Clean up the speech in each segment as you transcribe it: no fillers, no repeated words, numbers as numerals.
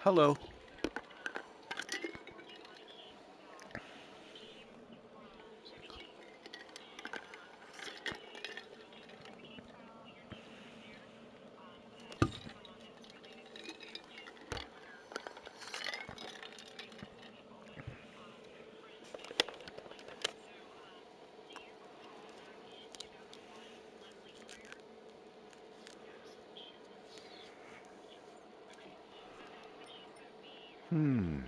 Hello. Hmm.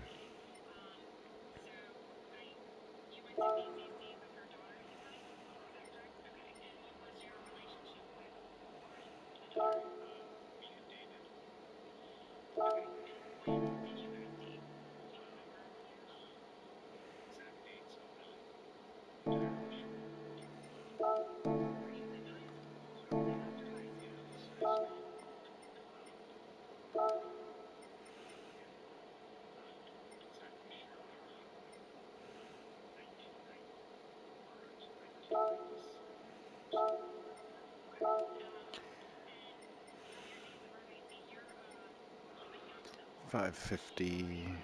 $5.50.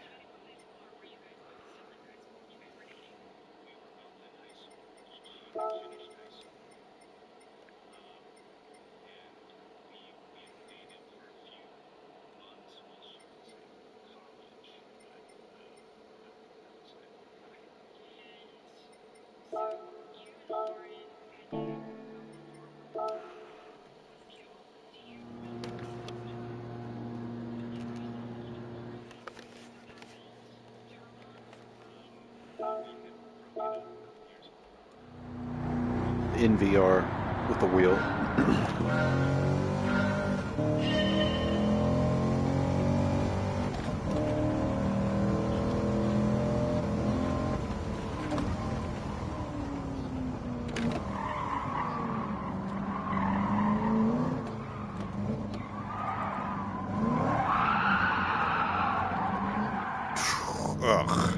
In VR with the wheel. Ugh.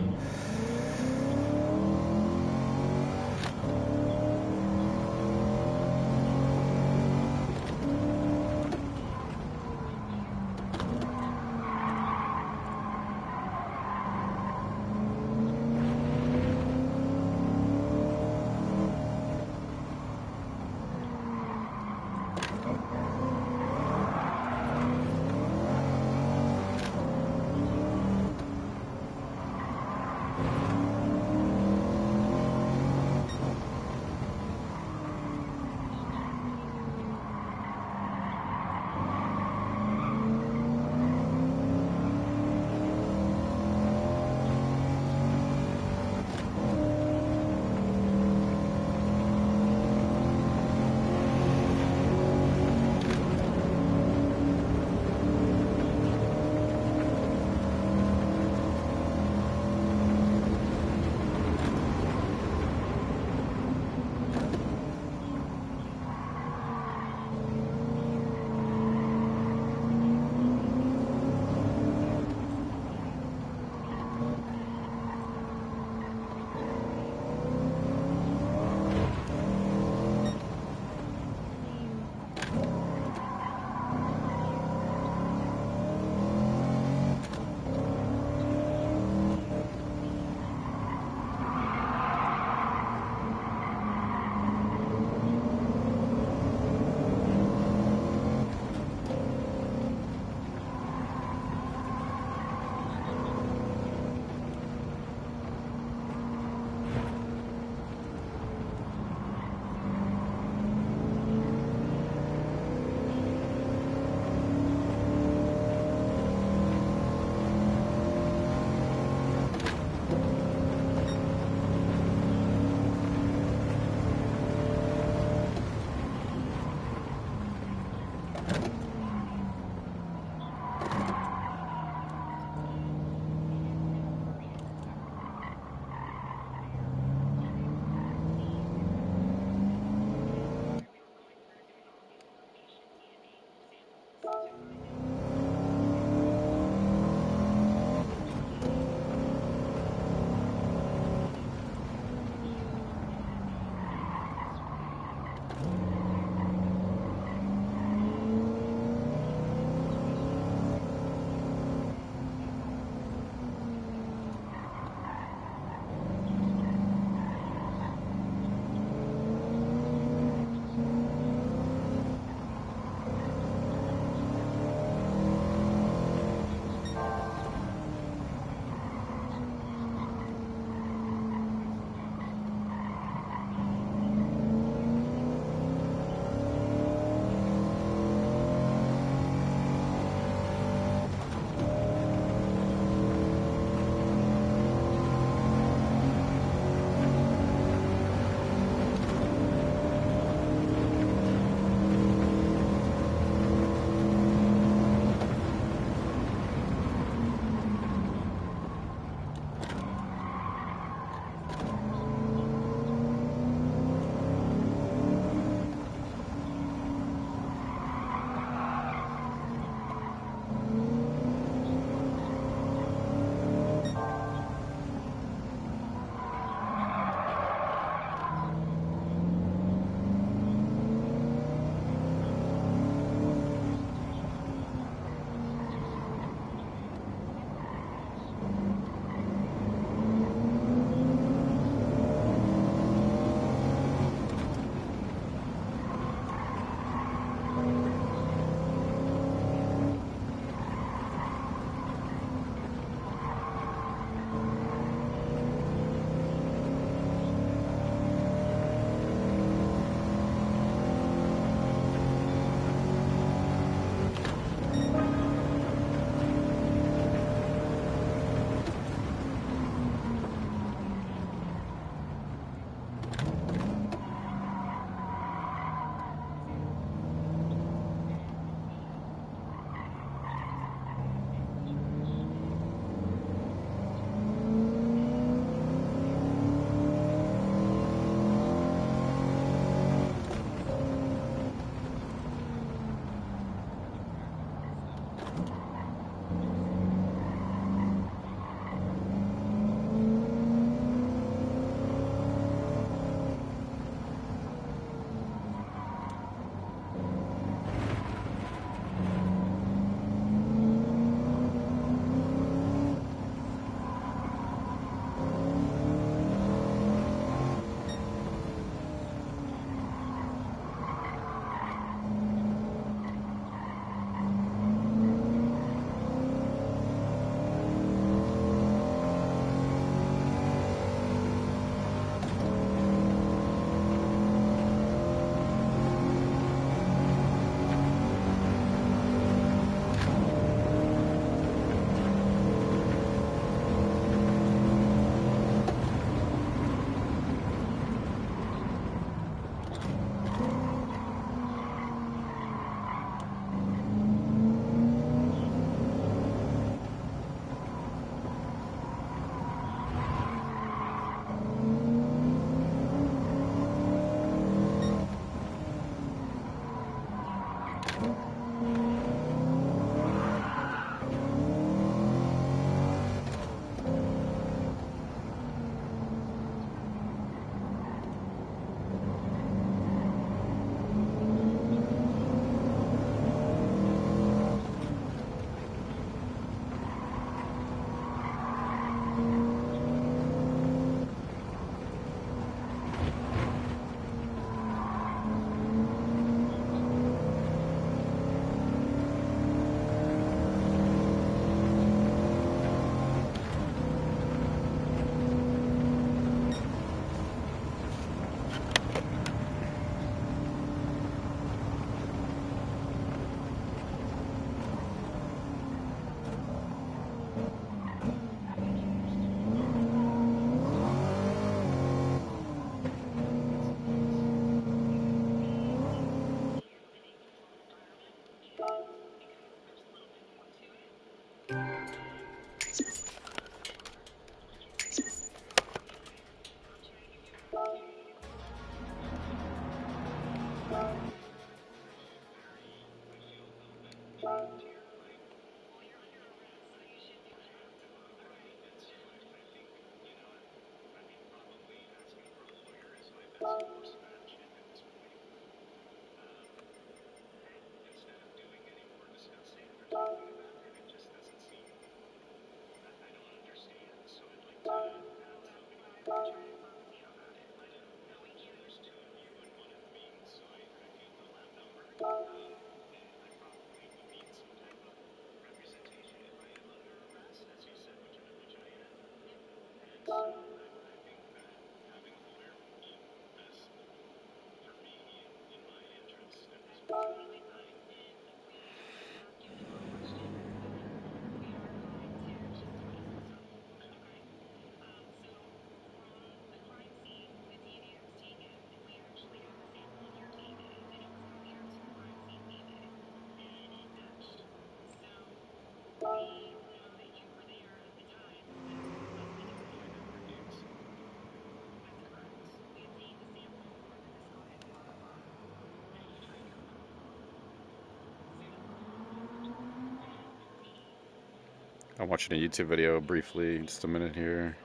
I'm watching a YouTube video briefly, just a minute here.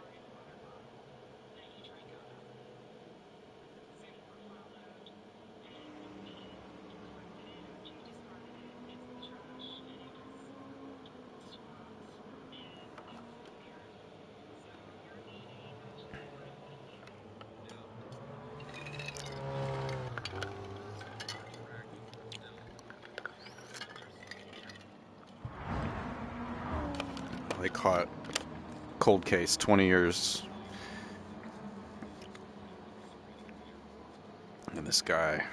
They caught cold case, 20 years. And this guy.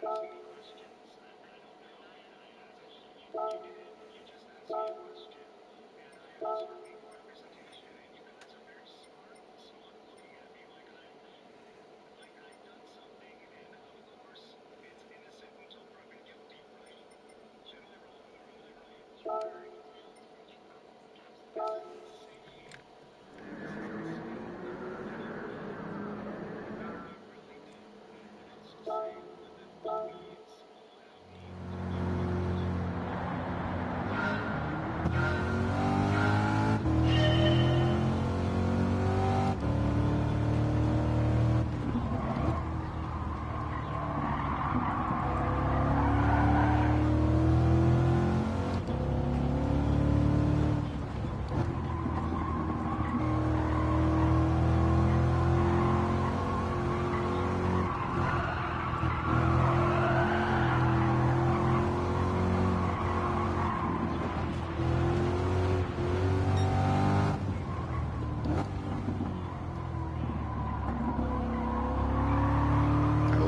I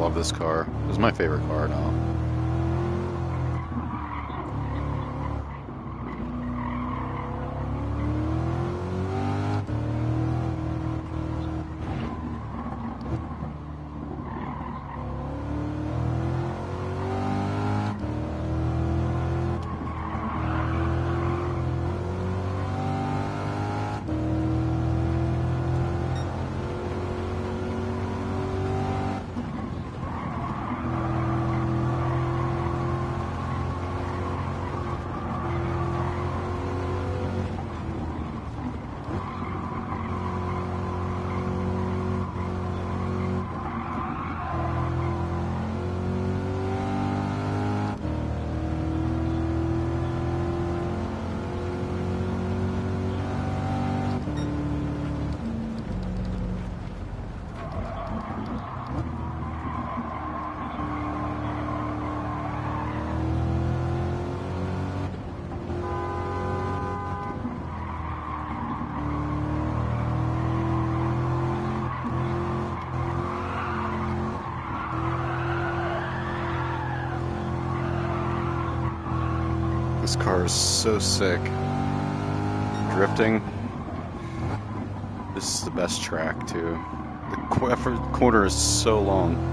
love this car. This is my favorite car now. This car is so sick. Drifting. This is the best track too. The corner is so long.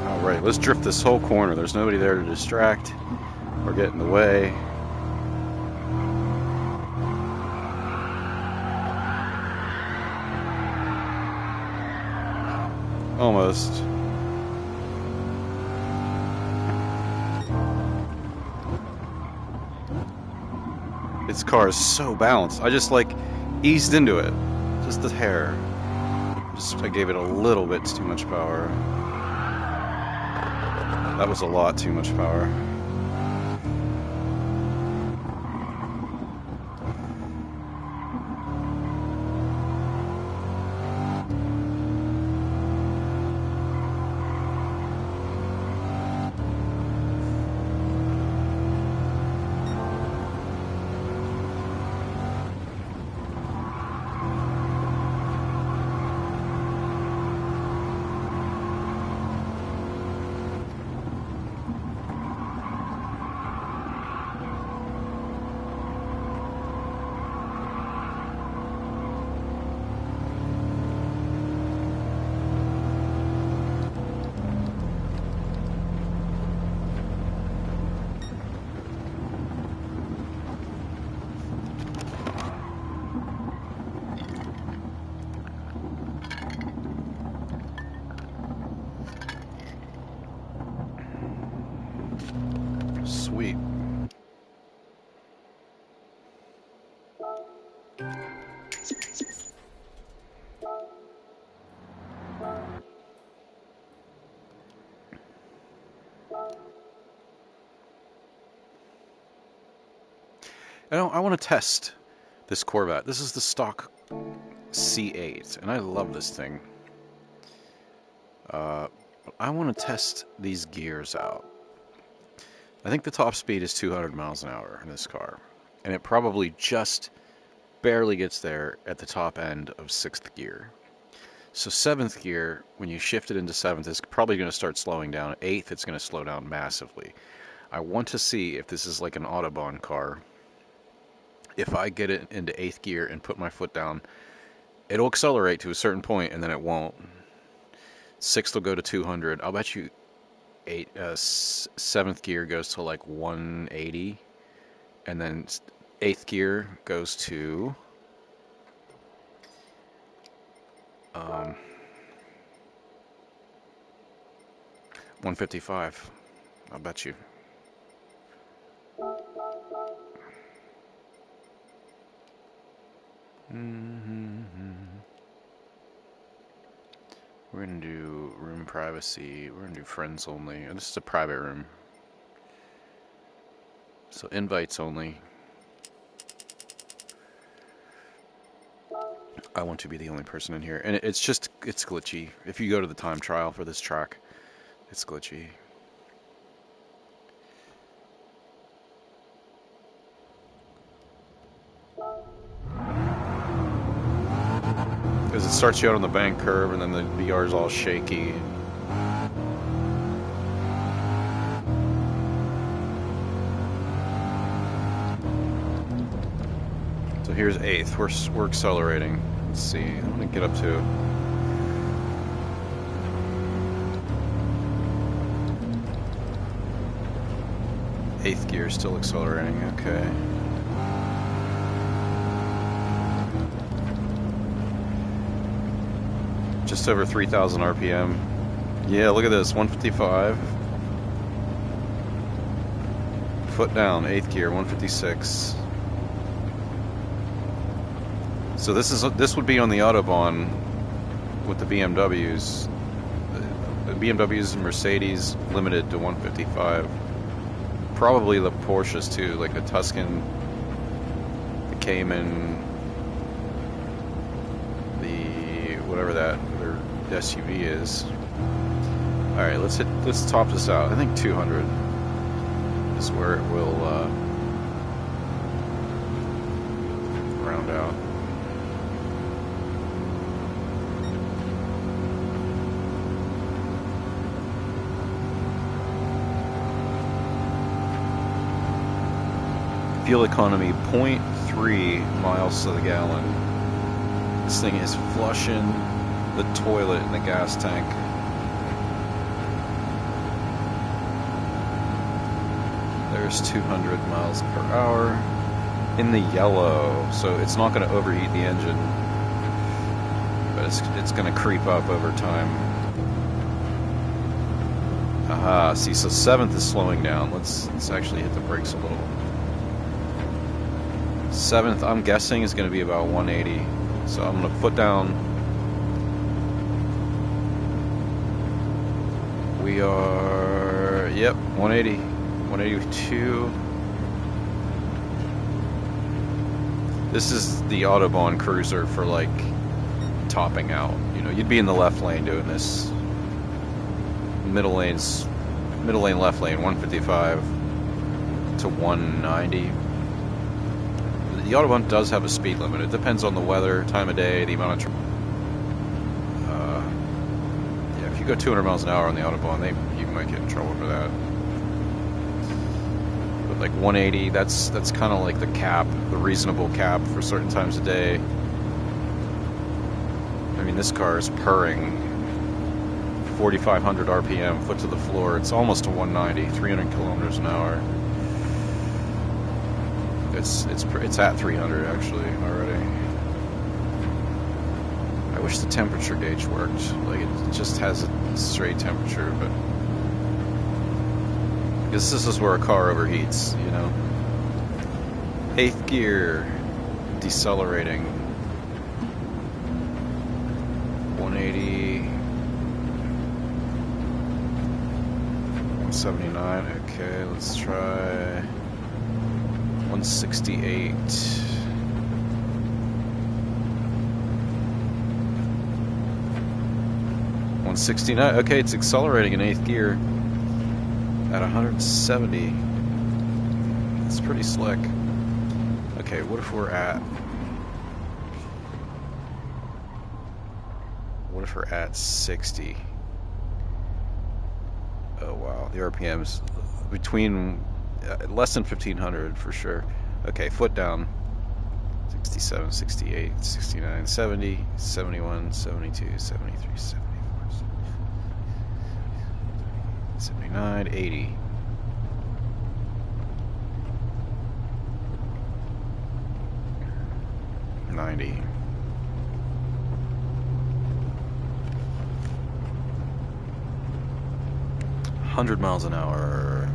Alright, let's drift this whole corner. There's nobody there to distract or get in the way. Almost. This car is so balanced. I just like eased into it. Just the hair. I gave it a little bit too much power. That was a lot too much power. I want to test this Corvette. This is the stock C8, and I love this thing. I want to test these gears out. I think the top speed is 200 miles an hour in this car, and it probably just barely gets there at the top end of 6th gear. So 7th gear, when you shift it into 7th, it's probably going to start slowing down. 8th, it's going to slow down massively. I want to see if this is like an Autobahn car. If I get it into 8th gear and put my foot down, it'll accelerate to a certain point, and then it won't. 6th will go to 200. I'll bet you 7th gear goes to like 180, and then 8th gear goes to 155. I'll bet you. We're going to do room privacy. We're going to do friends only. And this is a private room. So invites only. I want to be the only person in here. And it's glitchy. If you go to the time trial for this track, it's glitchy. Because it starts you out on the bank curve, and then the VR is all shaky. So here's 8th. We're accelerating. Let's see. I'm gonna get up to 8th gear, still accelerating. Okay. Just over 3,000 RPM. Yeah, look at this, 155. Foot down, 8th gear, 156. So this would be on the Autobahn with the BMWs. The BMWs and Mercedes limited to 155. Probably the Porsches too, like the Tuscan, the Cayman, the whatever that other SUV is. All right, let's top this out. I think 200 is where it will round out. Fuel economy 0.3 miles to the gallon. This thing is flushing the toilet in the gas tank. There's 200 miles per hour in the yellow, so it's not going to overheat the engine, but it's going to creep up over time. Aha, see, so 7th is slowing down. Let's actually hit the brakes a little. 7th, I'm guessing, is going to be about 180. So I'm going to foot down. We are, yep, 180. 182. This is the Autobahn cruiser for like topping out. You know, you'd be in the left lane doing this. Middle lane, left lane, 155 to 190. The Autobahn does have a speed limit. It depends on the weather, time of day, the amount of yeah, if you go 200 miles an hour on the Autobahn, you might get in trouble for that. But like 180, that's kind of like the cap, the reasonable cap for certain times of day. I mean, this car is purring 4,500 RPM, foot to the floor. It's almost a 190, 300 kilometers an hour. It's at 300 actually already. I wish the temperature gauge worked. Like it just has a straight temperature, but because this is where a car overheats, you know. 8th gear, decelerating. 180. 179. Okay, let's try 168. 169. Okay, it's accelerating in 8th gear at 170. It's pretty slick. Okay, what if we're at... What if we're at 60? Oh wow, the RPM's between less than 1500 for sure. Okay, foot down. 67, 68, 69, 70, 71, 72, 73, 74, 79, 80. $90. 100 miles an hour.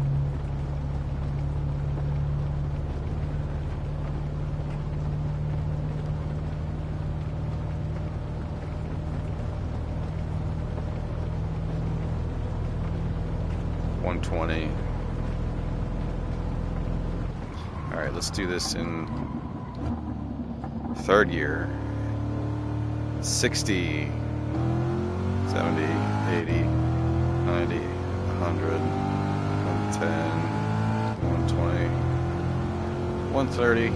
$120. All right, let's do this in 3rd gear. 60, 70, 80, 90, 100, 110, 120, 130.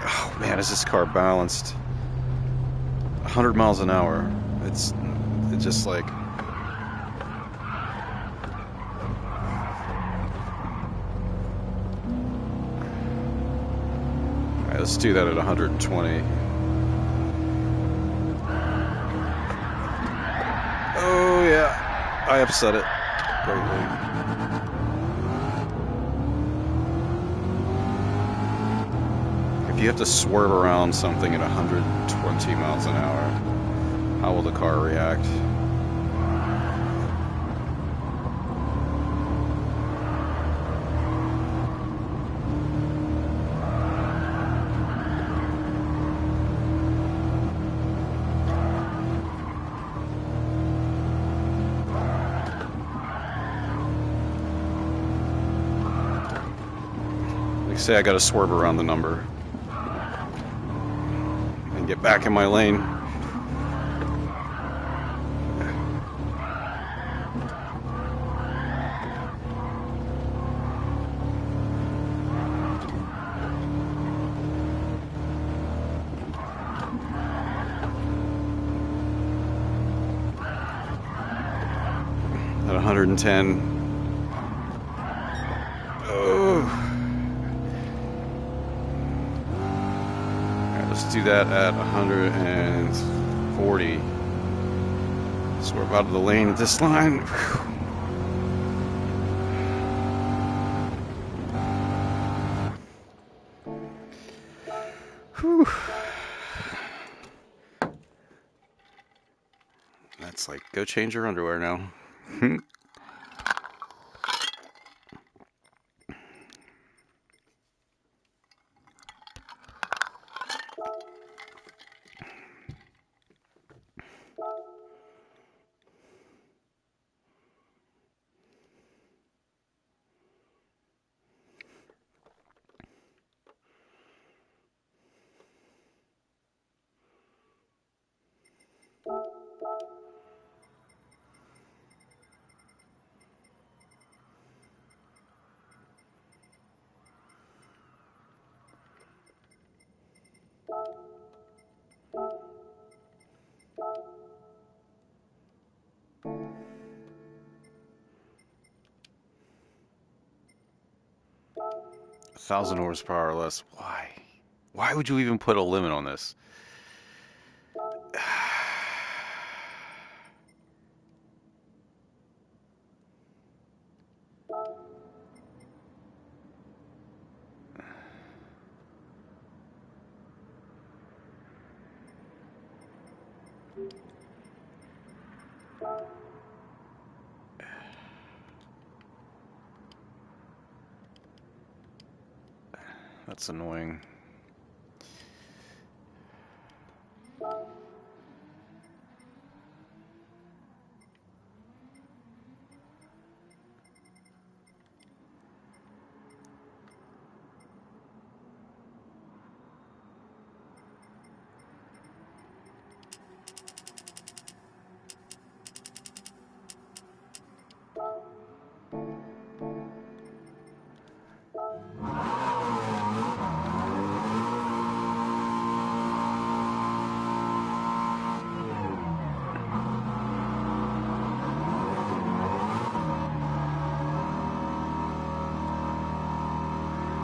Oh man, is this car balanced? 100 miles an hour. It's just like... Alright, let's do that at 120. Oh yeah, I upset it greatly. If you have to swerve around something at 120 miles an hour, how will the car react? Like say I gotta swerve around the number and get back in my lane. At 110. Oh. Alright, let's do that at 140. Swerve out of the lane at this line. Whew. That's like, go change your underwear now. 1,000 horsepower or less. Why? Why would you even put a limit on this? That's annoying.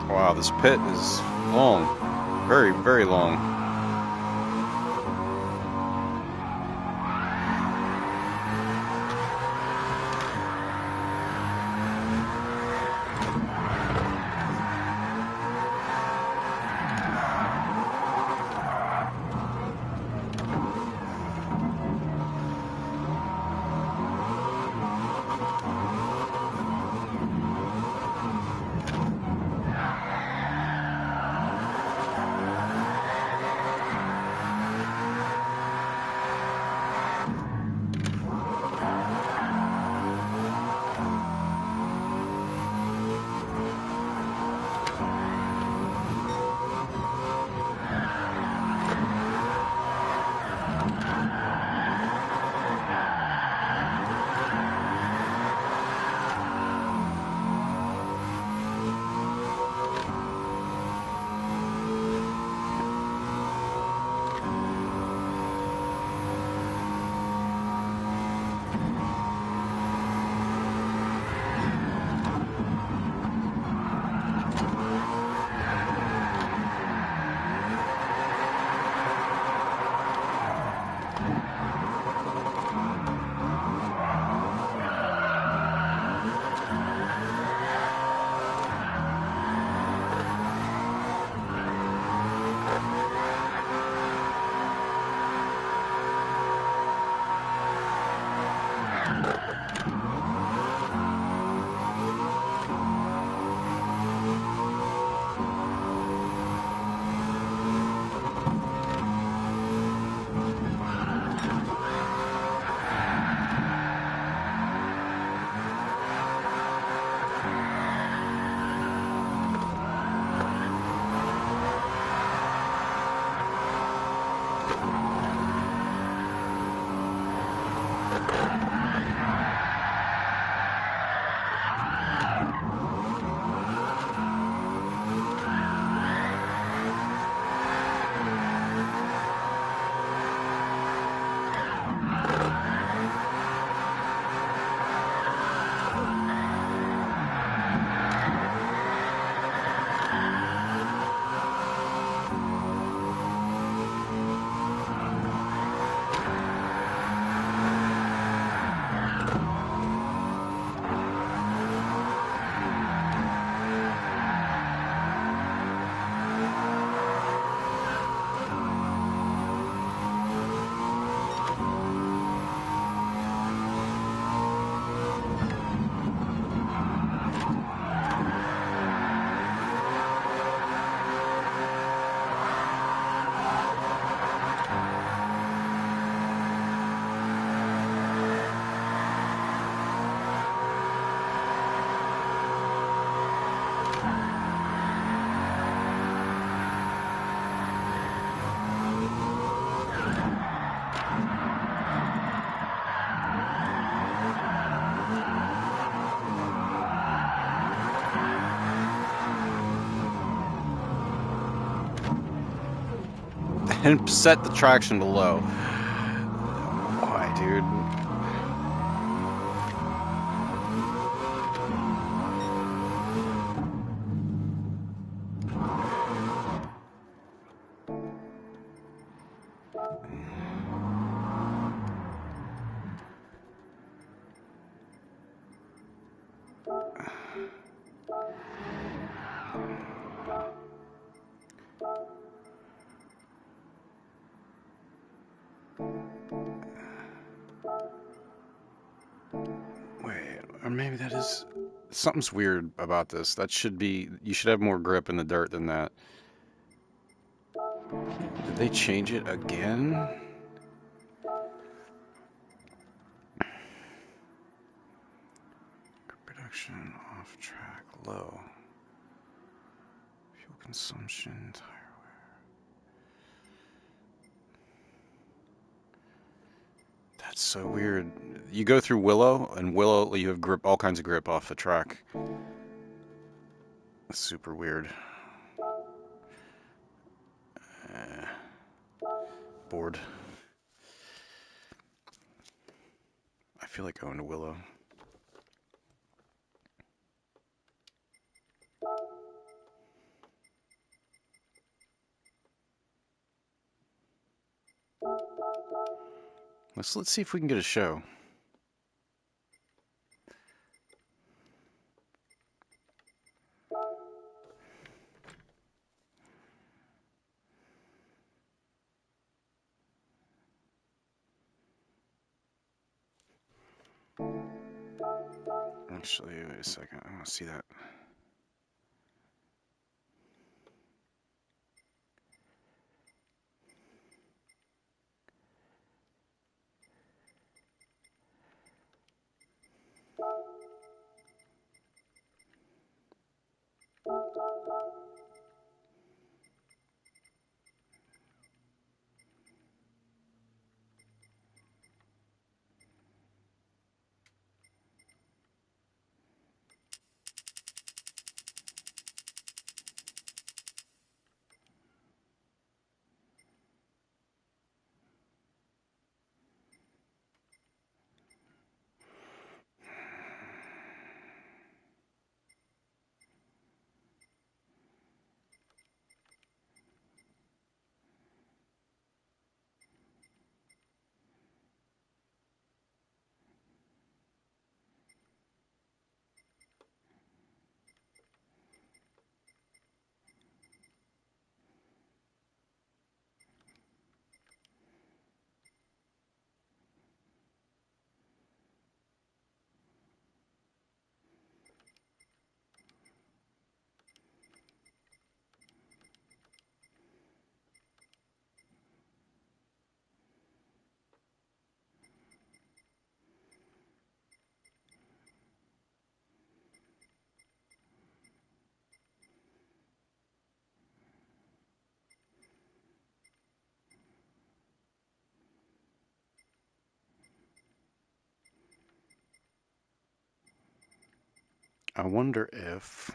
Wow, this pit is long. Very, very long. And set the traction to low. Why, dude? Wait, or maybe that is Something's weird about this. That should be, you should have more grip in the dirt than that. Did they change it again? Production off track low. Fuel consumption, tire wear. That's so weird. You go through Willow, and Willow, you have grip, all kinds of grip off the track. That's super weird. Bored. I feel like going to Willow. Let's see if we can get a show. Actually, wait a second. I want to see that. I wonder if...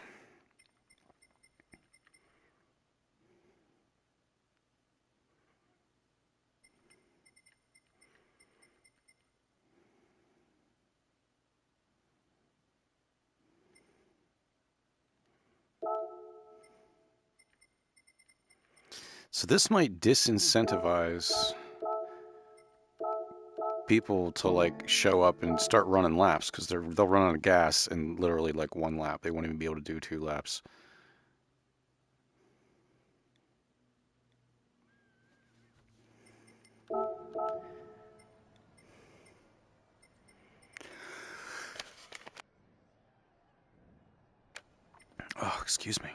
So this might disincentivize people to like show up and start running laps because they'll run out of gas in literally like one lap. They won't even be able to do 2 laps. Oh, excuse me.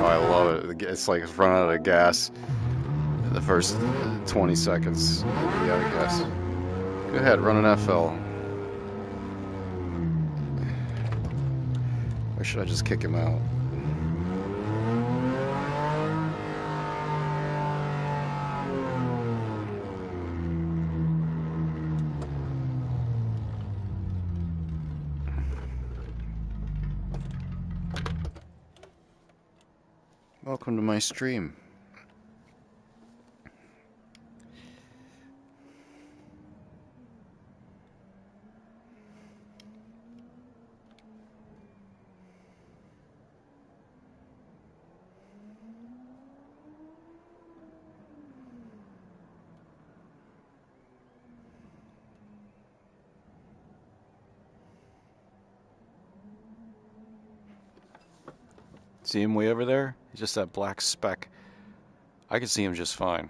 Oh, I love it. It's like running out of gas the first 20 seconds. Yeah, I guess. Go ahead, run an FL. Or should I just kick him out? Welcome to my stream. See him way over there? He's just that black speck. I can see him just fine.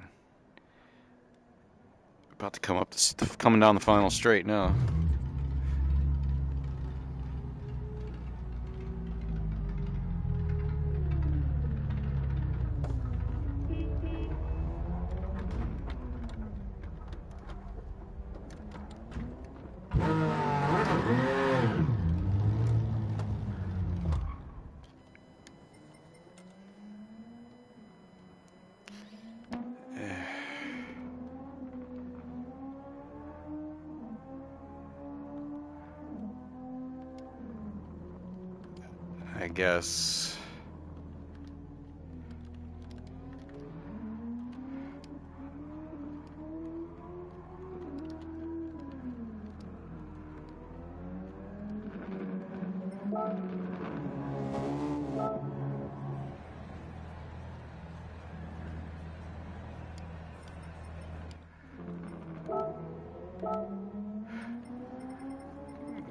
About to come up, coming down the final straight now. I guess.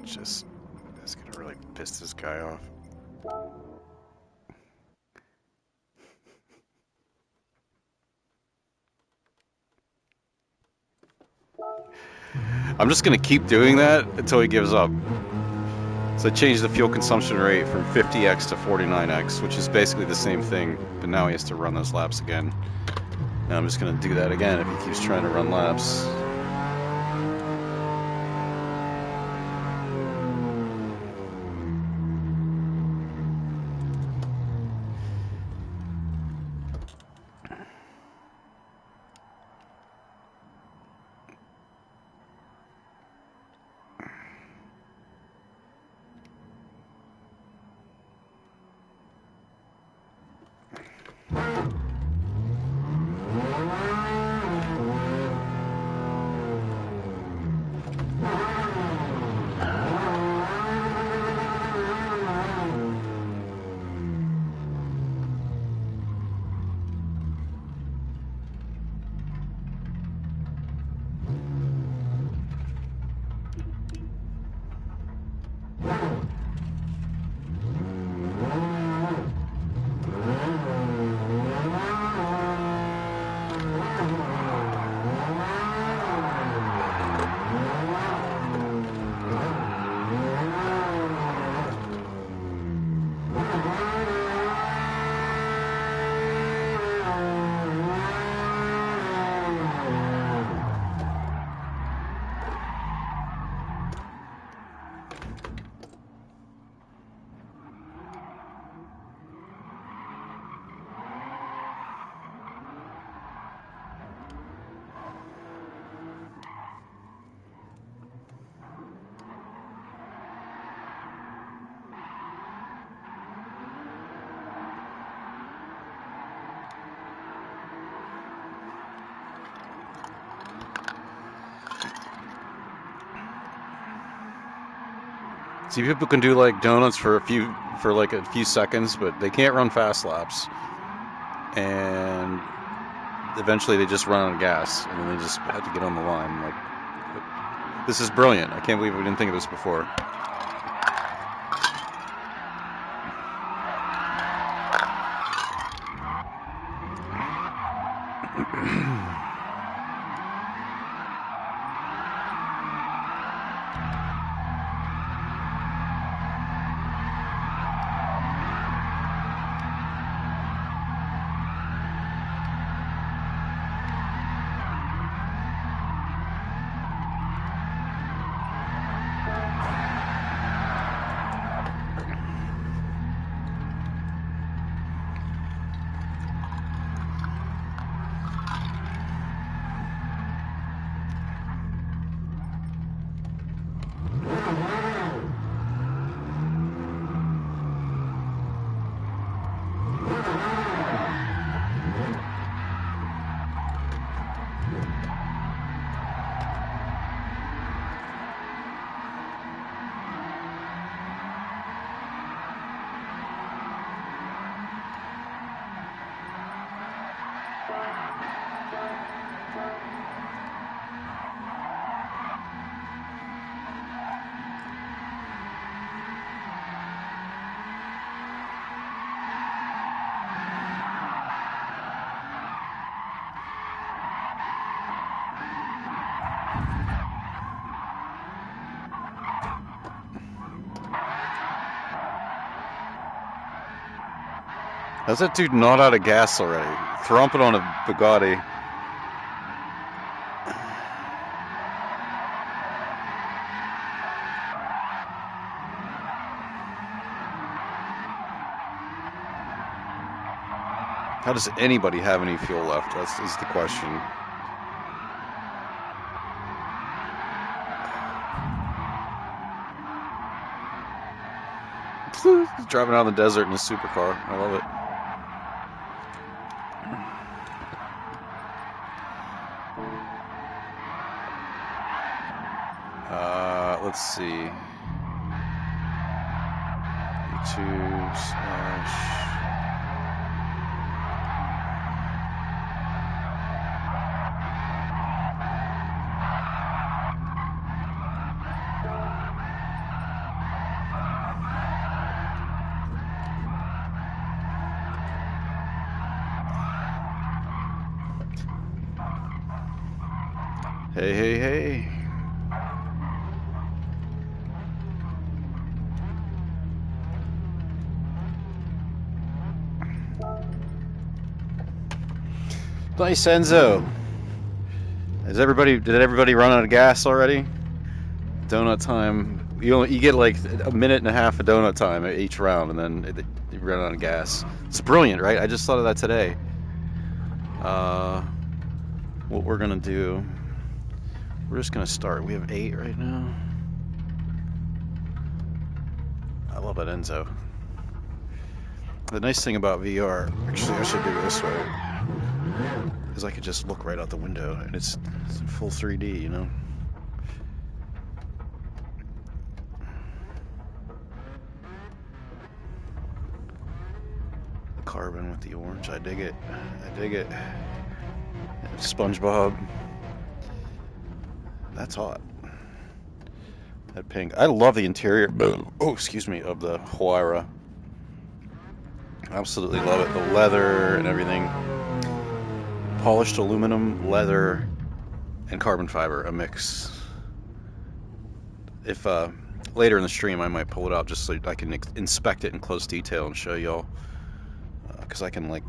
Just, that's gonna really piss this guy off. I'm just gonna keep doing that until he gives up. So I changed the fuel consumption rate from 50x to 49x, which is basically the same thing, but now he has to run those laps again. Now I'm just gonna do that again if he keeps trying to run laps. See, people can do like donuts for a few seconds, but they can't run fast laps. And eventually they just run out of gas, and then they just have to get on the line. Like, this is brilliant. I can't believe we didn't think of this before. How's that dude not out of gas already? Thromping on a Bugatti. How does anybody have any fuel left? Is the question. He's driving out in the desert in a supercar. I love it. Let's see. E2/. Hey, hey, hey. Nice, Enzo. Did everybody run out of gas already? Donut time. You get like a minute and a half of donut time at each round, and then you run out of gas. It's brilliant, right? I just thought of that today. What we're gonna do, we're just gonna start. We have 8 right now. I love that Enzo. The nice thing about VR, actually I should do it this way, is I could just look right out the window and it's in full 3D, you know? The carbon with the orange, I dig it. I dig it. SpongeBob. That's hot. That pink. I love the interior, oh, excuse me, of the Huayra. Absolutely love it. The leather and everything. Polished aluminum, leather, and carbon fiber, a mix. If later in the stream I might pull it out just so I can inspect it in close detail and show y'all, because I can like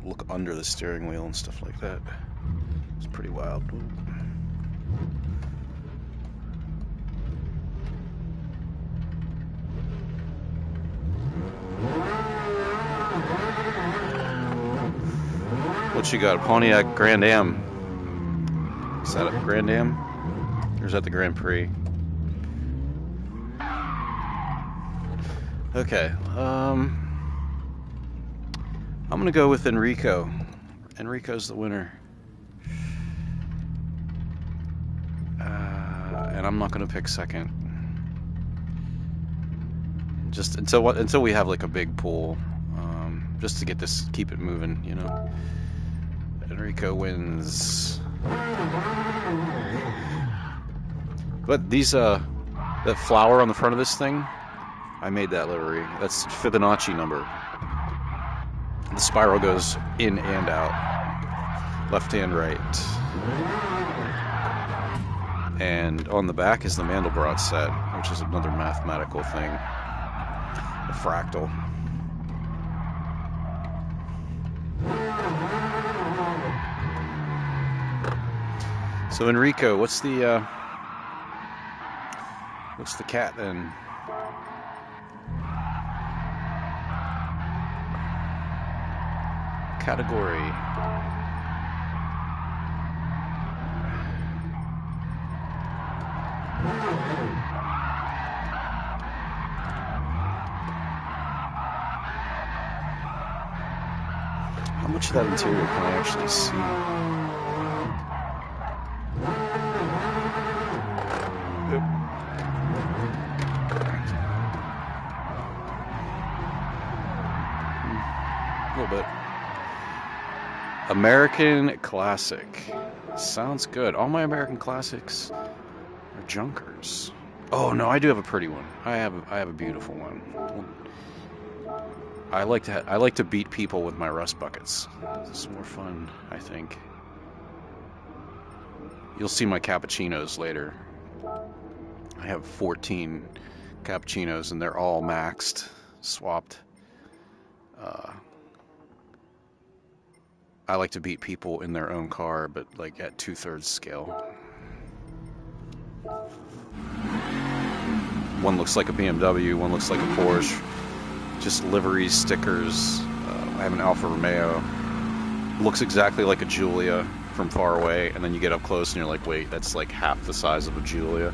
look under the steering wheel and stuff like that. It's pretty wild. What you got? A Pontiac Grand Am. Is that a Grand Am? Or is that the Grand Prix? Okay. I'm gonna go with Enrico. Enrico's the winner. And I'm not gonna pick second. Just until we have like a big pool. Just to get this, keep it moving, you know. Enrico wins. But these, that flower on the front of this thing, I made that livery. That's Fibonacci number. The spiral goes in and out. Left and right. And on the back is the Mandelbrot set, which is another mathematical thing. A fractal. So Enrico, what's the cat then? Category. How much of that interior can I actually see? A little bit. American Classic. Sounds good. All my American Classics are junkers. Oh no, I do have a pretty one. I have a beautiful one. I like to beat people with my rust buckets. It's more fun, I think. You'll see my cappuccinos later. I have 14 cappuccinos, and they're all maxed, swapped. I like to beat people in their own car, but like at 2/3 scale. One looks like a BMW, one looks like a Porsche. Just liveries, stickers. I have an Alfa Romeo. Looks exactly like a Giulia from far away, and then you get up close and you're like, wait, that's like half the size of a Giulia.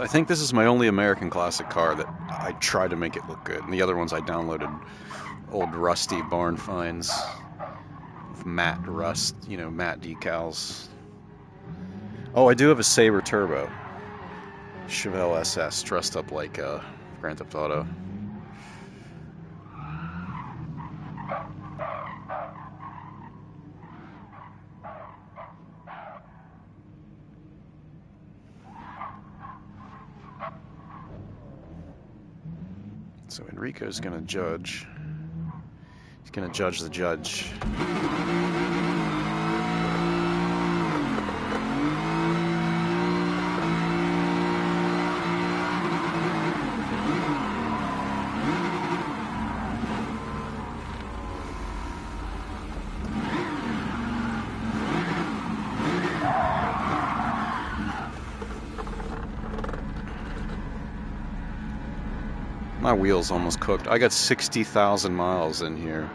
I think this is my only American classic car that I tried to make it look good. And the other ones I downloaded old rusty barn finds with matte rust, matte decals. Oh, I do have a Sabre Turbo. Chevelle SS dressed up like Grand Theft Auto. So Enrico's going to judge. He's going to judge the judge. My wheel's almost cooked. I got 60,000 miles in here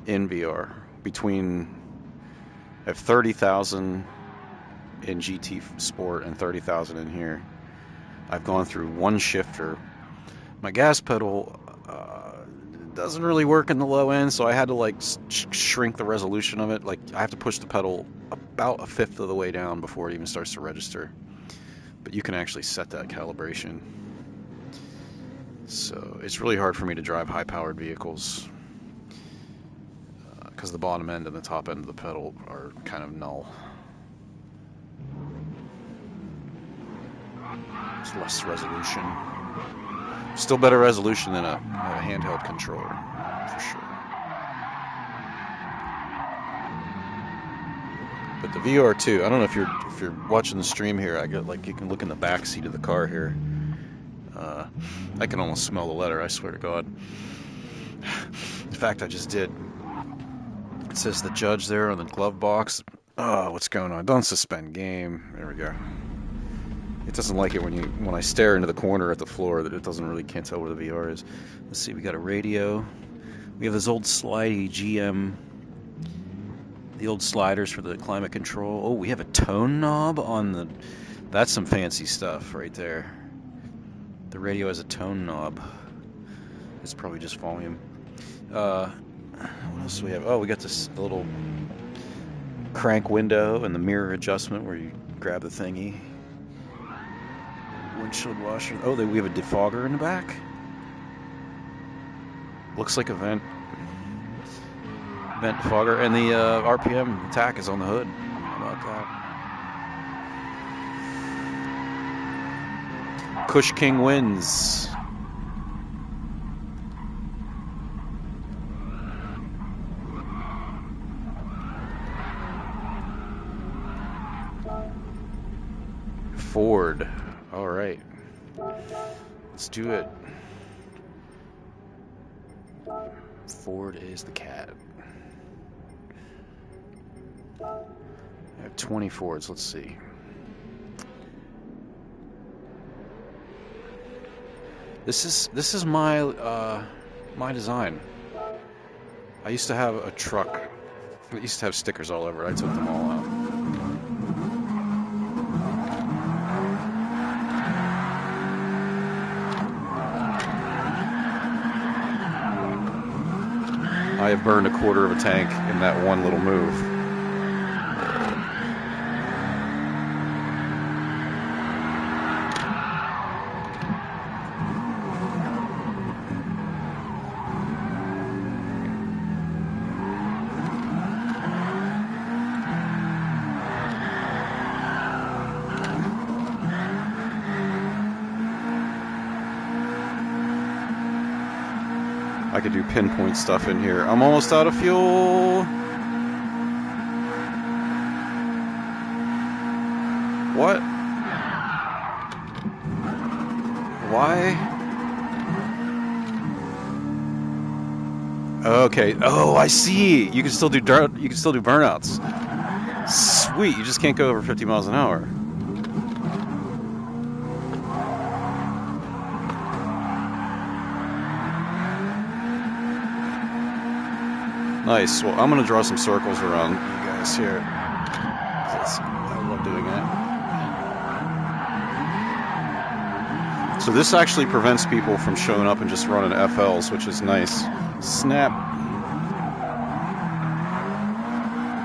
in VR. I have 30,000 in GT Sport and 30,000 in here. I've gone through one shifter. My gas pedal doesn't really work in the low end, so I had to like shrink the resolution of it. Like I have to push the pedal about 1/5 of the way down before it even starts to register. But you can actually set that calibration. So it's really hard for me to drive high-powered vehicles because the bottom end and the top end of the pedal are kind of null. It's less resolution. Still better resolution than a handheld controller, for sure. But the VR2, I don't know if you're watching the stream here. I got like you can look in the back seat of the car here. I can almost smell the leather, I swear to God. In fact, I just did. It says the judge there on the glove box. Oh, what's going on? Don't suspend game. There we go. It doesn't like it when I stare into the corner at the floor that it doesn't really can't tell where the VR is. Let's see, we got a radio. We have this old slidey GM, the old sliders for the climate control. Oh, we have a tone knob on the. That's some fancy stuff right there. The radio has a tone knob. It's probably just volume. What else do we have? Oh, we got this little crank window and the mirror adjustment where you grab the thingy. Windshield washer. Oh, we have a defogger in the back. Looks like a vent defogger, and the RPM attack is on the hood. How about that? Kush King wins. Ford. All right. Let's do it. Ford is the cat. I have 20 Fords. Let's see. This is my my design. I used to have a truck. I used to have stickers all over it. I took them all out. I have burned 1/4 of a tank in that one little move. I could do pinpoint stuff in here. I'm almost out of fuel. What? Why? Okay. Oh, I see. You can still do dirt. You can still do burnouts. Sweet. You just can't go over 50 miles an hour. Nice. Well, I'm gonna draw some circles around you guys here. I love doing that. So this actually prevents people from showing up and just running FLs, which is nice. Snap.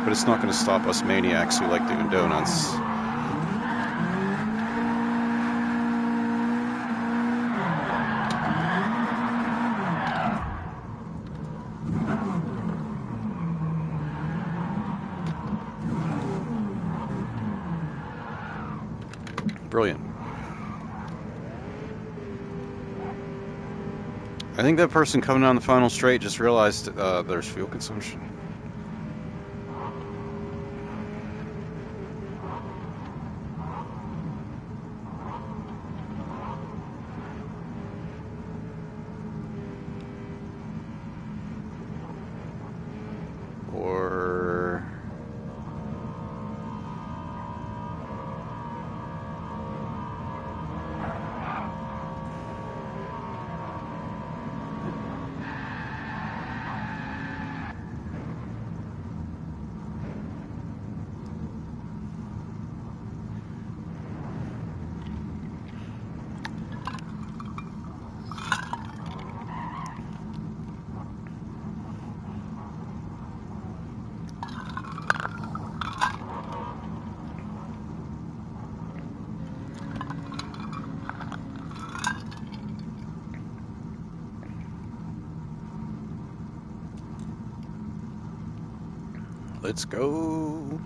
But it's not going to stop us maniacs who like doing donuts. Brilliant. I think that person coming down the final straight just realized there's fuel consumption. Or... Let's go.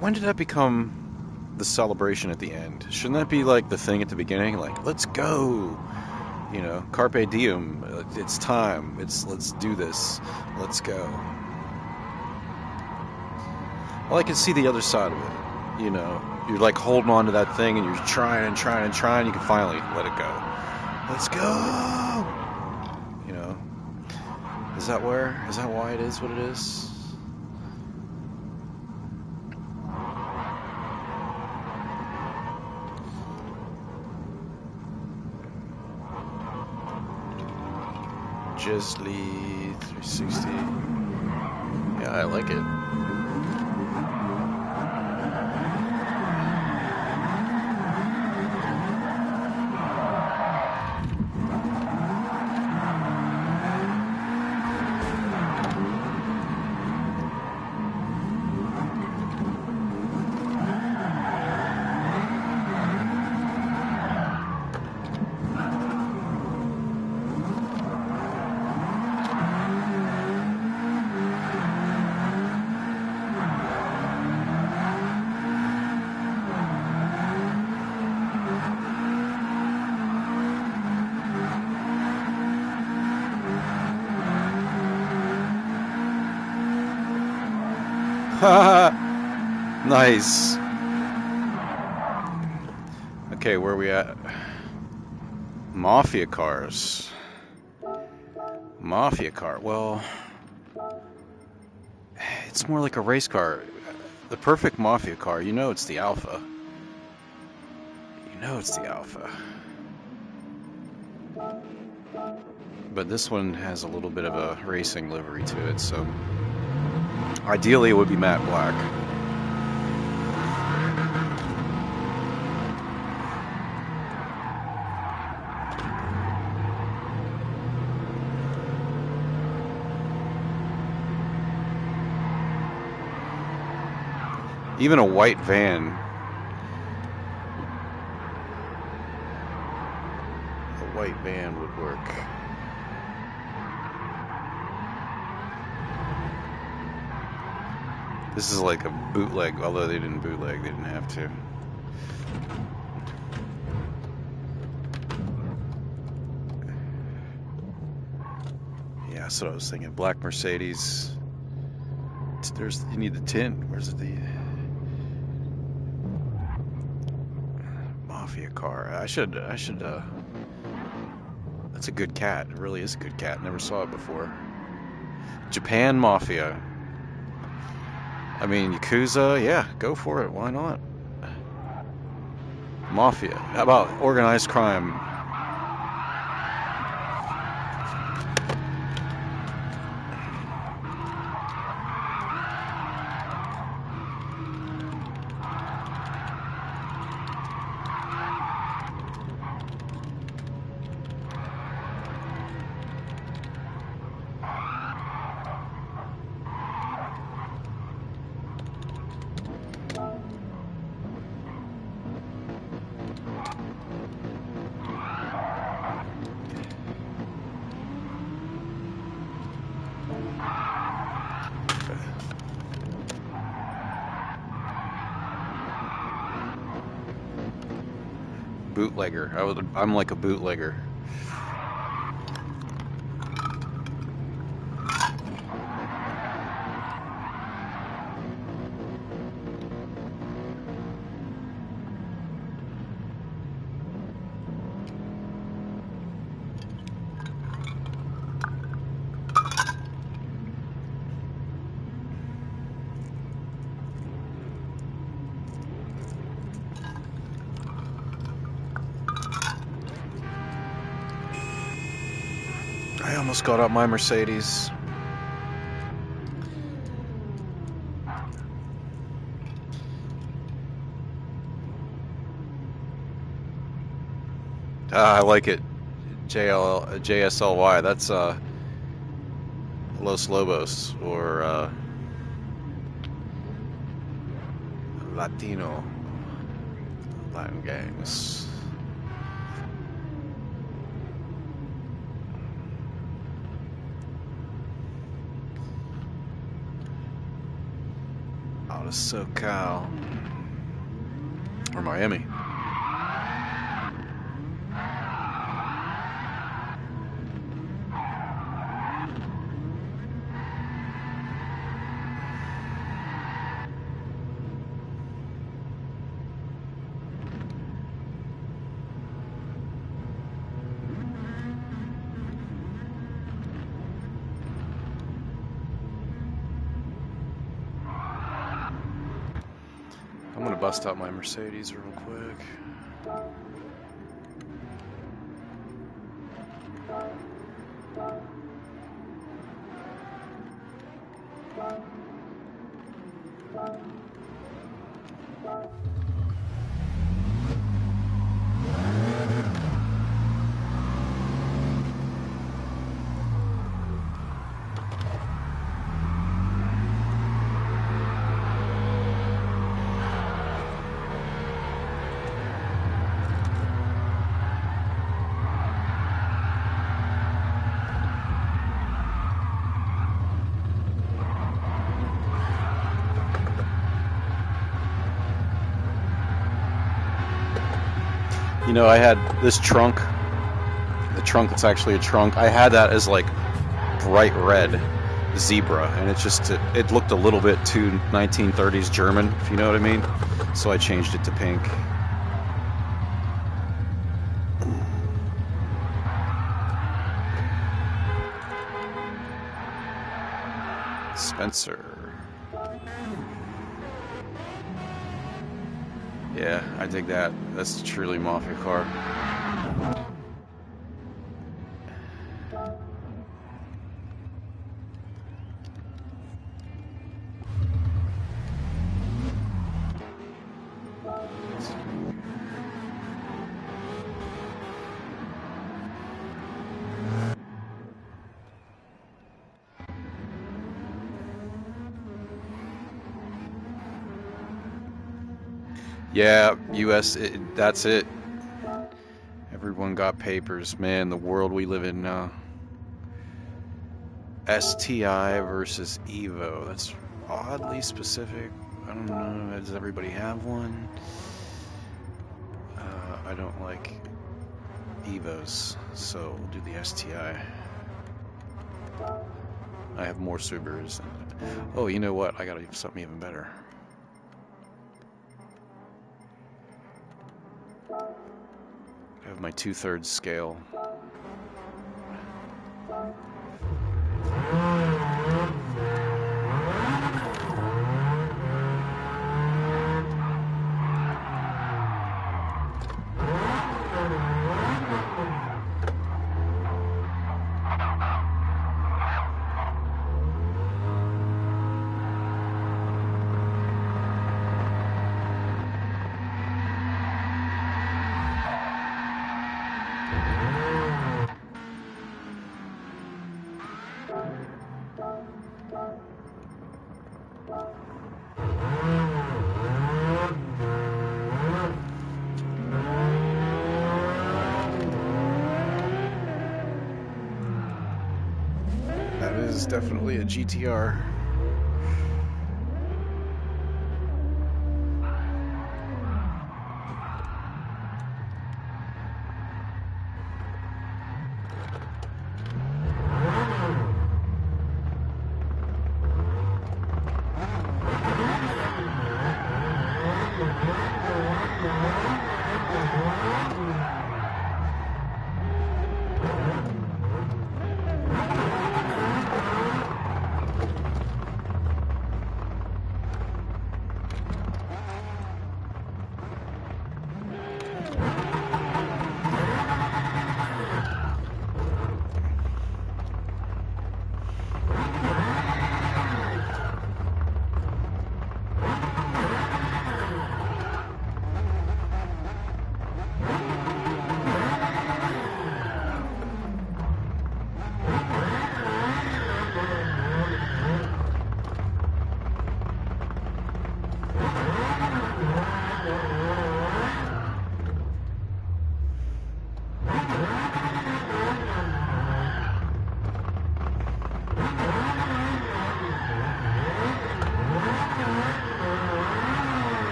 When did that become the celebration at the end? Shouldn't that be like the thing at the beginning? Like, let's go. You know, carpe diem. It's time. Let's do this. Let's go. Well, I can see the other side of it. You know, you're like holding on to that thing and you're trying and trying and trying. You can finally let it go. Let's go. You know, is that why it is what it is? Jesly 360. Yeah, I like it. Nice. Okay, where are we at? Mafia cars. Mafia car. Well, it's more like a race car. The perfect Mafia car, you know it's the Alpha. You know it's the Alpha. But this one has a little bit of a racing livery to it, so ideally it would be matte black. Even a white van. A white van would work. This is like a bootleg, although they didn't bootleg, they didn't have to. Yeah, that's what I was thinking. Black Mercedes. There's, you need the tint. Where's the Mafia car? I should, that's a good cat. It really is a good cat. Never saw it before. Japan Mafia. I mean, Yakuza, yeah, go for it. Why not? Mafia. How about organized crime? Bootlegger. I'm like a bootlegger. I almost got up my Mercedes. I like it. JSLY. That's Los Lobos or Latino Latin gangs. Out of SoCal or Miami. I'm gonna bust out my Mercedes real quick. You know, I had this trunk, the trunk that's actually a trunk, I had that as like bright red zebra, and it looked a little bit too 1930s German, if you know what I mean. So I changed it to pink. Spencer. Yeah, I dig that. That's truly Mafia car. Yeah, US, that's it. Everyone got papers, man. The world we live in now. STI versus Evo. That's oddly specific. I don't know. Does everybody have one? I don't like Evos, so we'll do the STI. I have more Subarus. Oh, you know what? I gotta do something even better. I have my 2/3 scale. That is definitely a GTR.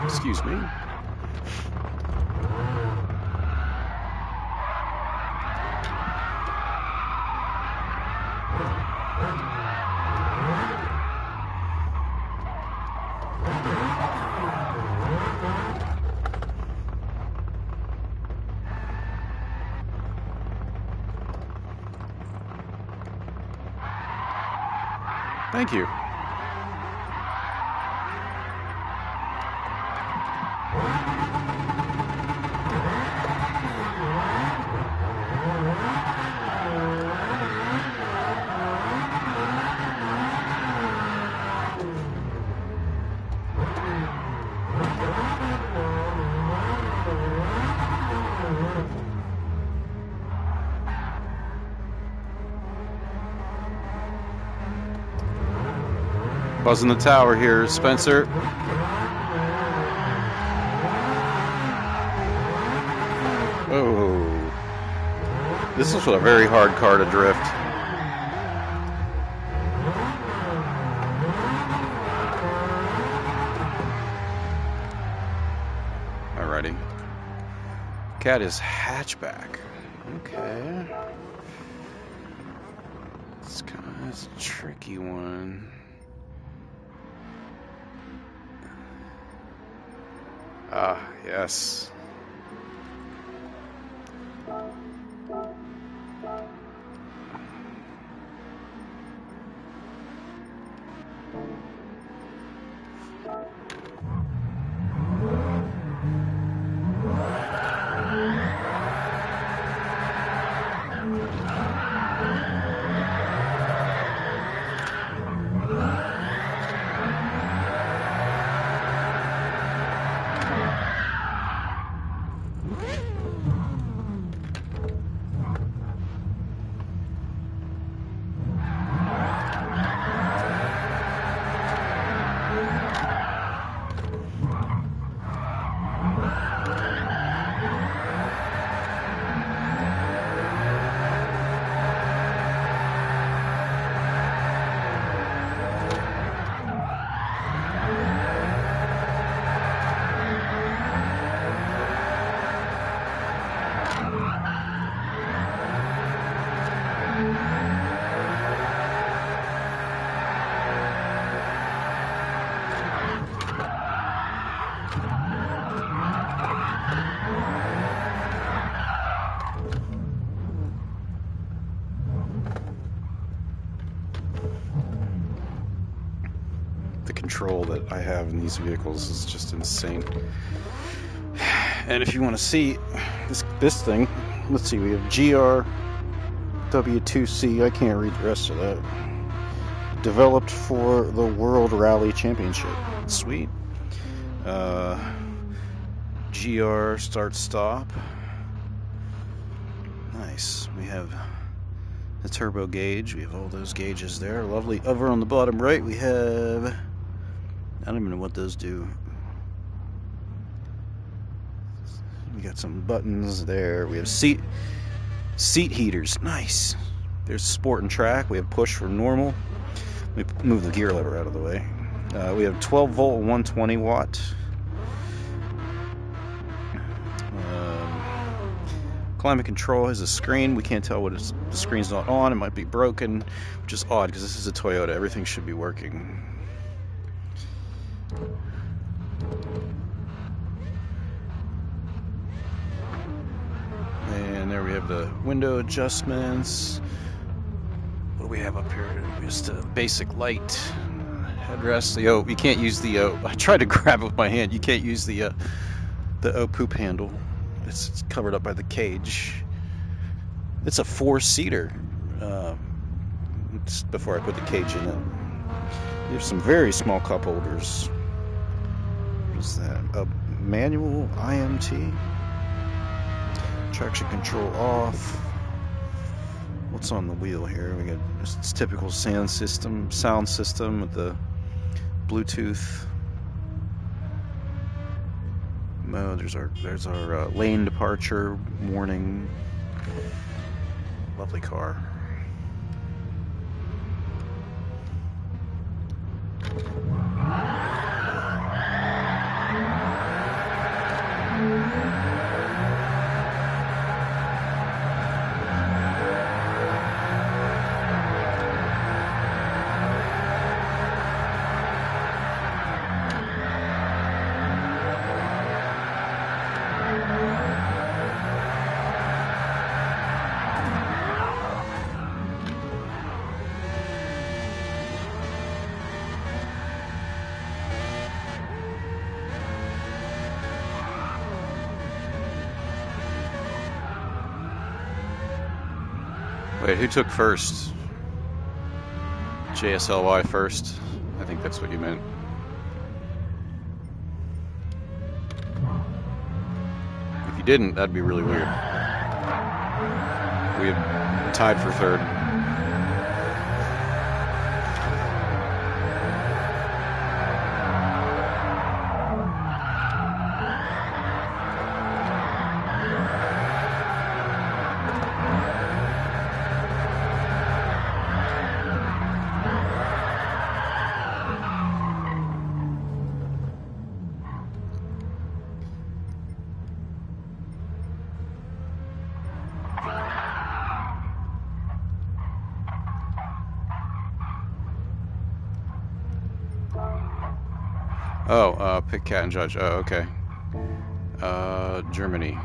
Excuse me. Thank you. Buzzing the tower here, Spencer. Oh, this is a very hard car to drift. Alrighty. Cat is hatchback. Okay. It's kind of a tricky one. Ah, yes. the control that I have in these vehicles is just insane. And if you want to see this thing, let's see, we have GRW2C. I can't read the rest of that. Developed for the World Rally Championship. Sweet. GR start stop. Nice. We have the turbo gauge. We have all those gauges there. Lovely. Over on the bottom right, we have, I don't even know what those do. We got some buttons there. We have seat heaters. Nice. There's sport and track. We have push for normal. Let me move the gear lever out of the way. We have 12 volt 120 watt. Climate control has a screen. We can't tell what the screen's not on. It might be broken, which is odd because this is a Toyota. Everything should be working. And there we have the window adjustments. What do we have up here? Just a basic light. Headrest. The you can't use the I tried to grab it with my hand. You can't use the poop handle. It's covered up by the cage. It's a 4-seater. Before I put the cage in it. There's some very small cup holders. What is that? A manual IMT. Traction control off. What's on the wheel here? We got it's typical sound system with the Bluetooth mode. There's our lane departure warning. Lovely car. Wait, who took first? JSLY first? I think that's what you meant. If you didn't, that'd be really weird. We have tied for third. Oh, pick cat and judge. Oh, okay. Germany.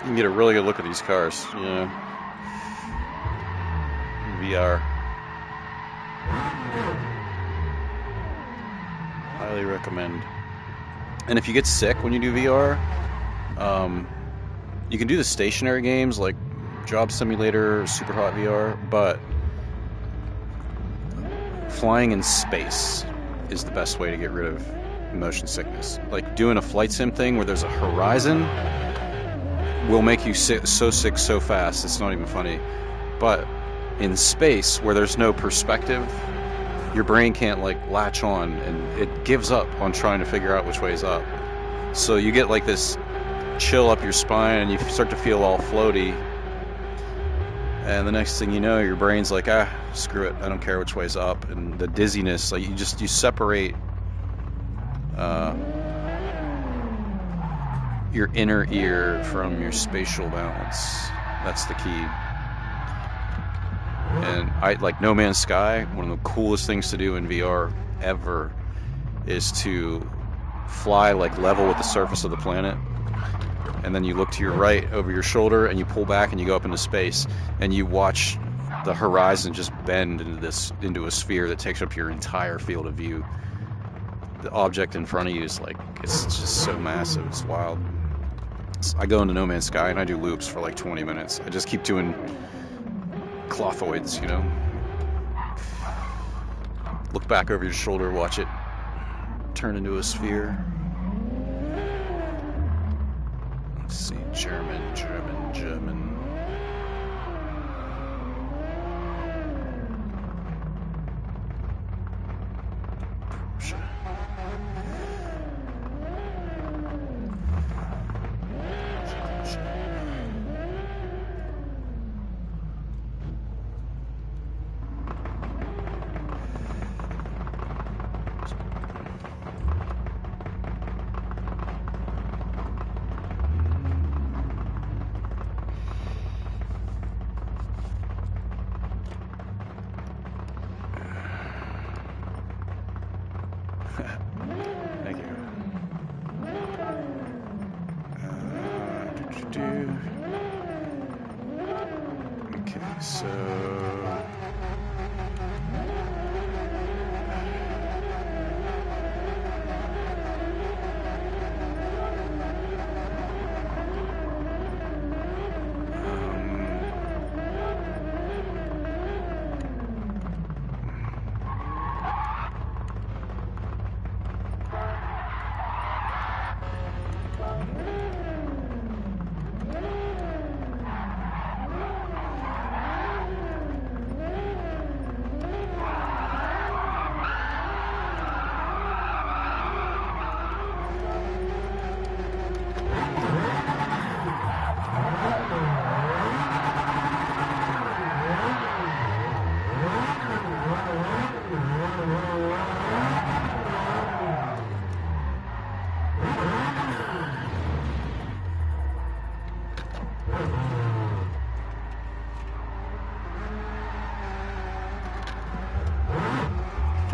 can get a really good look at these cars. Yeah. VR. Highly recommend. And if you get sick when you do VR, you can do the stationary games like Job Simulator, Super Hot VR, but flying in space is the best way to get rid of motion sickness. Like doing a flight sim thing where there's a horizon will make you so sick so fast it's not even funny. But in space where there's no perspective, your brain can't like latch on, and it gives up on trying to figure out which way is up. So you get like this chill up your spine and you start to feel all floaty, and the next thing you know your brain's like, screw it, I don't care which way's up. And the dizziness, like you separate your inner ear from your spatial balance. That's the key. And I like No Man's Sky. One of the coolest things to do in VR ever is to fly like level with the surface of the planet, and then you look to your right over your shoulder and you pull back and you go up into space and you watch the horizon just bend into a sphere that takes up your entire field of view. The object in front of you is like, it's just so massive, it's wild. I go into No Man's Sky and I do loops for like 20 minutes. I just keep doing clothoids, you know. Look back over your shoulder, watch it turn into a sphere. Let's see, German. Porsche. Thank you. Okay, so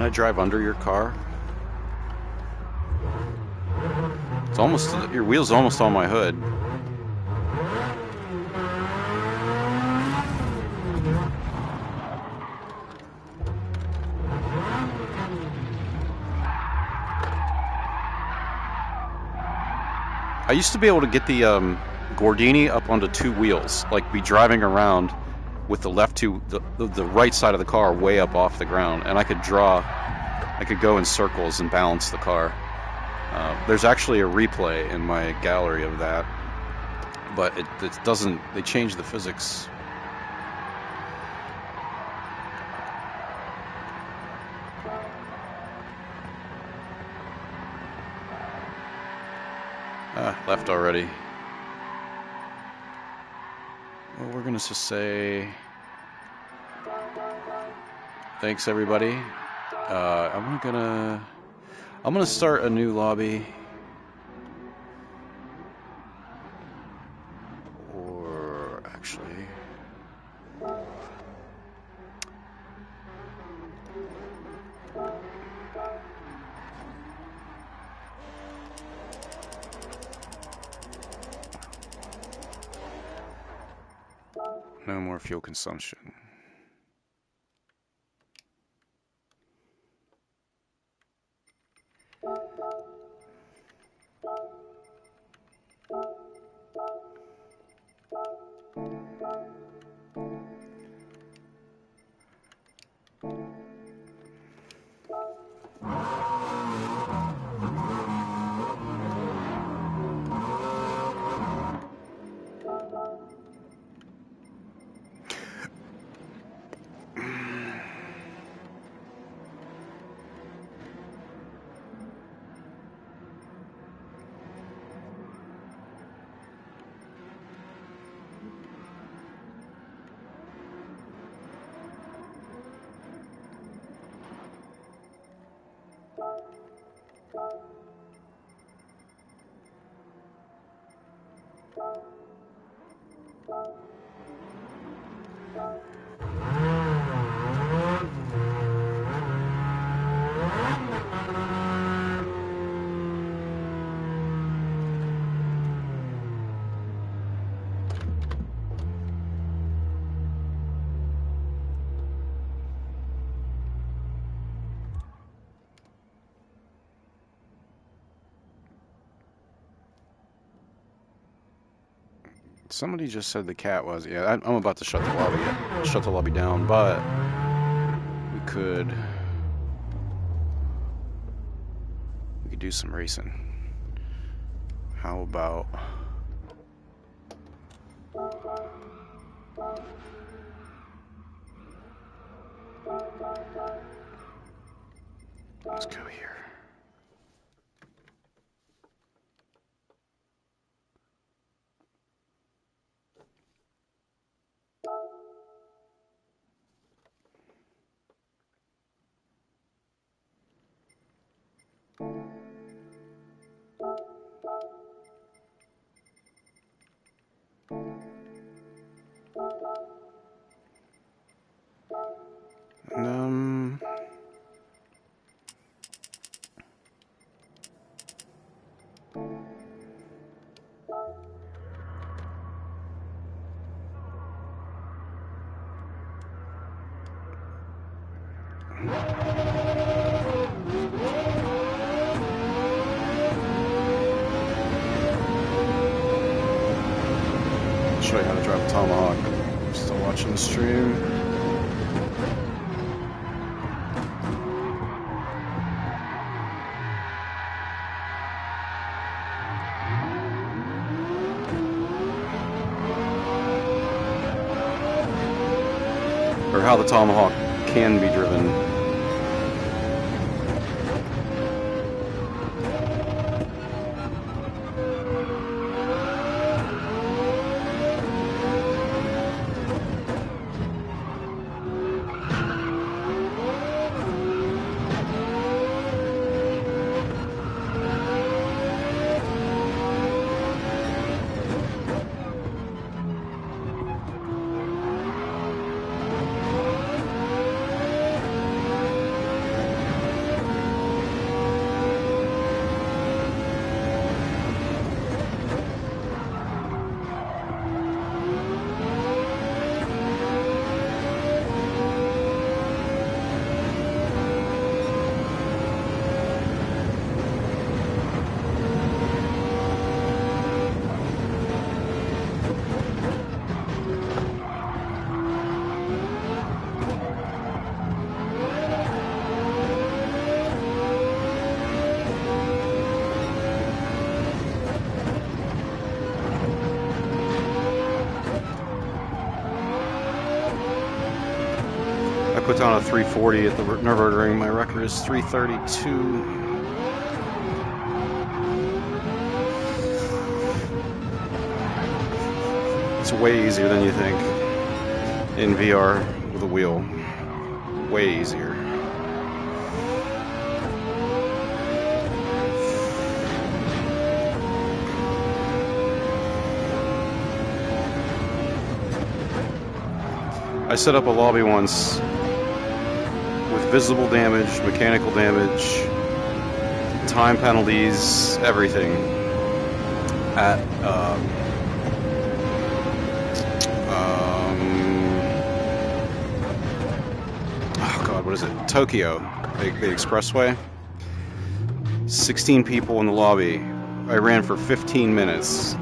can I drive under your car? It's almost, your wheel's almost on my hood. I used to be able to get the Gordini up onto two wheels, like be driving around with the the right side of the car way up off the ground, and I could go in circles and balance the car. There's actually a replay in my gallery of that, but it doesn't, they changed the physics. Left already. Well, we're gonna just say thanks, everybody. I'm gonna start a new lobby, or actually, No more fuel consumption. Somebody just said the cat was. Yeah, I'm about to shut the lobby down, but we could do some racing. How about let's go here. Show you how to drive a Tomahawk. Still watching the stream. Or how the Tomahawk can be driven. Put down a 340 at the Nürburgring. My record is 332. It's way easier than you think in VR with a wheel. Way easier. I set up a lobby once with visible damage, mechanical damage, time penalties, everything at what is it, Tokyo, the expressway. 16 people in the lobby. I ran for 15 minutes.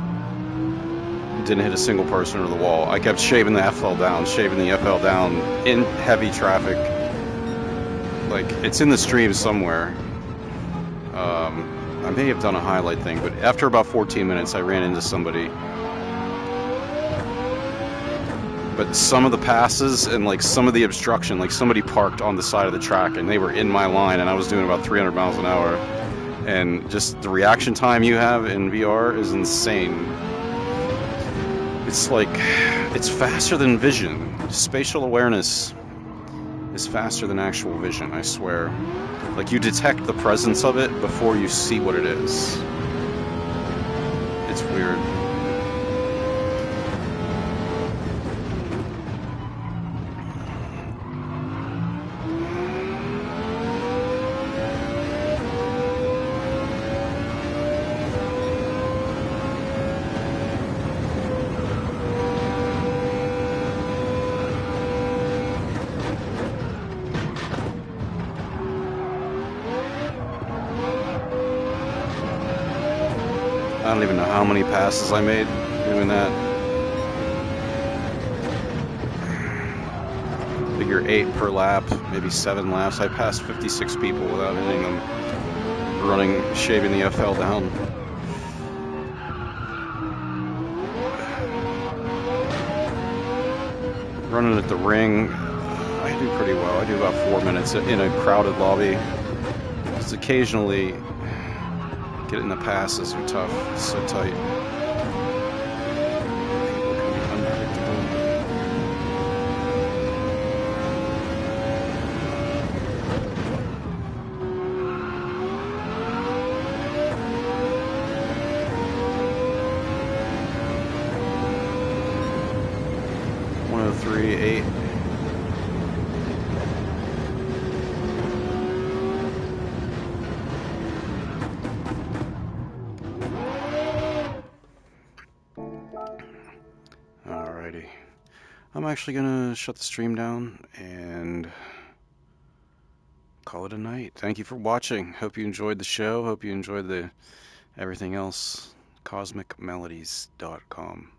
Didn't hit a single person or the wall. I kept shaving the FL down in heavy traffic. Like, it's in the stream somewhere. I may have done a highlight thing, but after about 14 minutes, I ran into somebody. But some of the passes and like some of the obstruction, like somebody parked on the side of the track and they were in my line, and I was doing about 300 miles an hour. And just the reaction time you have in VR is insane. It's like, it's faster than vision. Spatial awareness is faster than actual vision, I swear. Like, you detect the presence of it before you see what it is. It's weird. I don't even know how many passes I made doing that. Figure 8 per lap, maybe 7 laps. I passed 56 people without hitting them. Shaving the FL down. Running at the ring, I do pretty well. I do about 4 minutes in a crowded lobby. Just occasionally getting the passes are tough. It's so tight. People can be unpredictable. .103, 8. Alrighty. I'm actually gonna shut the stream down and call it a night. Thank you for watching. Hope you enjoyed the show. Hope you enjoyed the everything else. CosmicMelodies.com